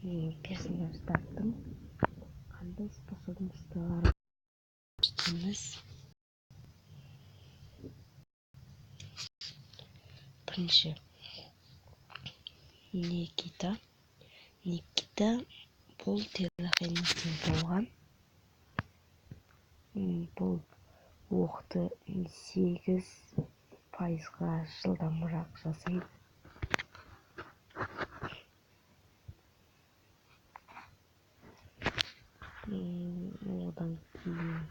Персонаж таптым. Кандай способностьтар Biz birinchi Nikita бул телохранитель болгон. Бул окту 8%га жылдамыраак жасайт. Одан кийин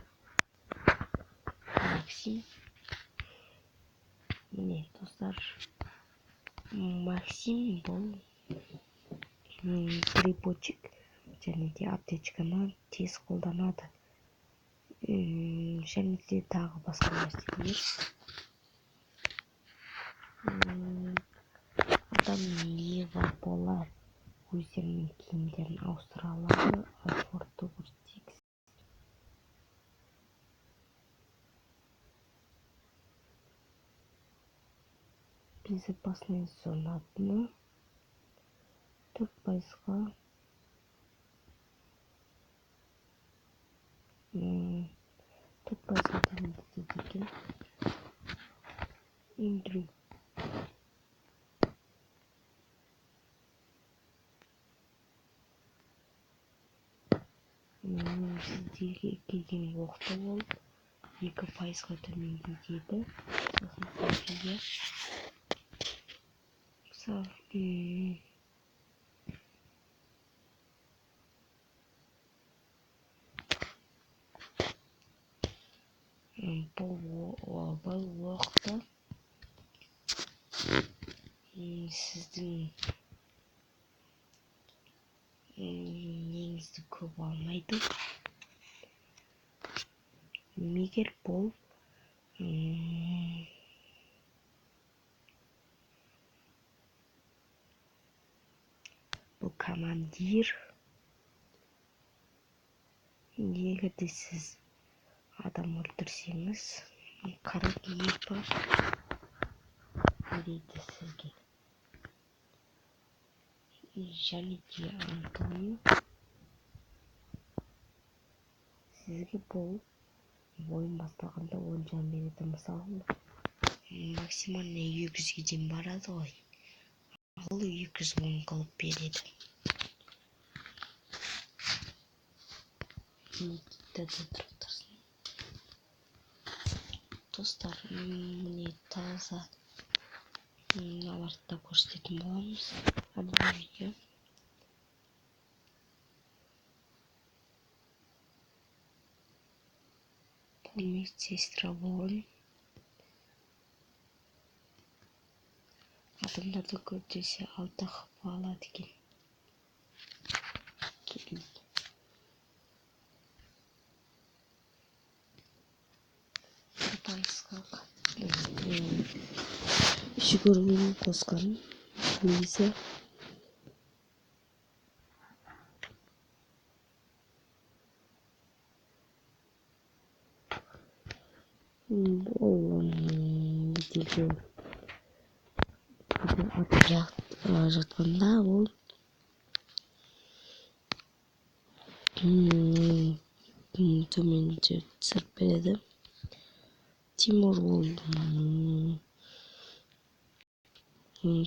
Максим. Міне достар, Максим бул переводчик және де аптечканы тез колдонот. Және де тагы башка нерселер. Адам Ева болар. Өздерінің киімдерін ауыстыра алады. Форты Вуртикс. Безопасная зона 4%-га 4%-га төмендетет экен. Индирүү. Сиздерге келген уақытта ол 2%-га төмендетеді. Бұл уақытта сіздің неңізді көп алмайды. Мегер бұл командир. Егер де сіз адам өлтірсеңіз, қара киіп береді сізге. Және де Антонио сізге бұл ойын басталғанда 10 жан береді. Мысалы, максимально 200-ге дейін барады ғой. Ал 210 қылып береді. Никита да тұрсын. Достар, міне таза аларды көрсететін боламыз. Бұл видео. Бұл медсестра болған. Адамдарды көрдесе алдағып алады екен. Келді. Шүгірген қосқан Лиза. Бұл видео атып жатқанда ол төменде түсіріп береді. Тимур ол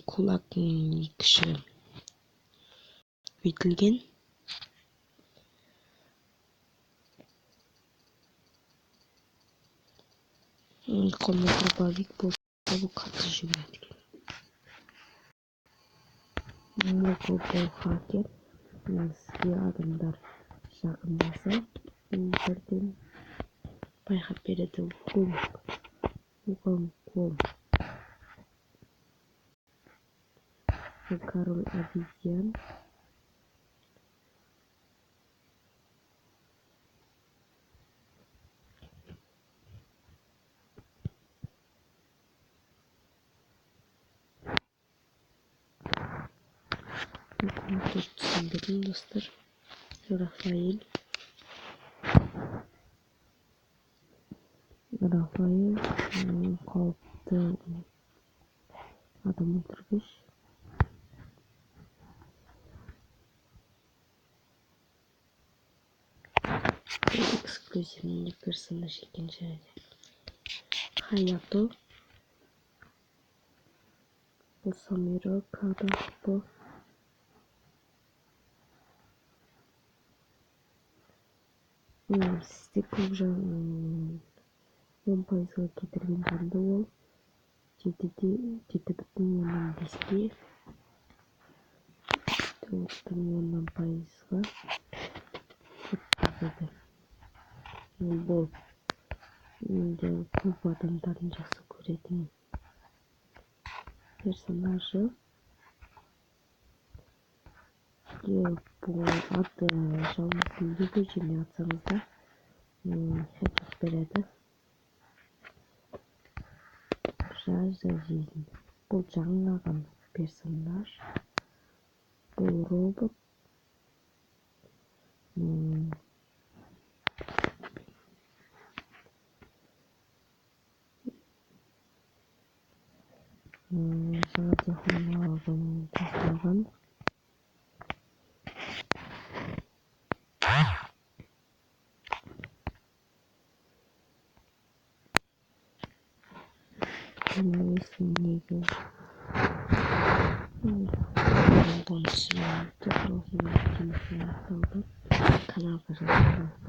кулактың кіші бетілген. Қонақ Бабик болса бұл қатты жүгіреді екен. Моко бұл хакер. Сізге адамдар жақындаса, бірден байқап береді. Вуконг. Король обезьян. Түсіндірдім, достар. Рафаэль қауіпті адам өлтіргіш. Gözümün personaj ikinci ayda. Hayato. Bu Samiro Kara bu. Sizde ko'pjan 10%га кетирген жамды ол 7,2 4,1%га кетирди. Бұл менде көп адамдардың жақсы көретін персонажы. Бұл аты жалғыздың екі жеріне атсаңыздар хәкік береді. Жар за жизнь. Бұл жаңылаған персонаж. Бұл робот. Жаңа технологияны тастаған. Kanalға жазылыңыздар.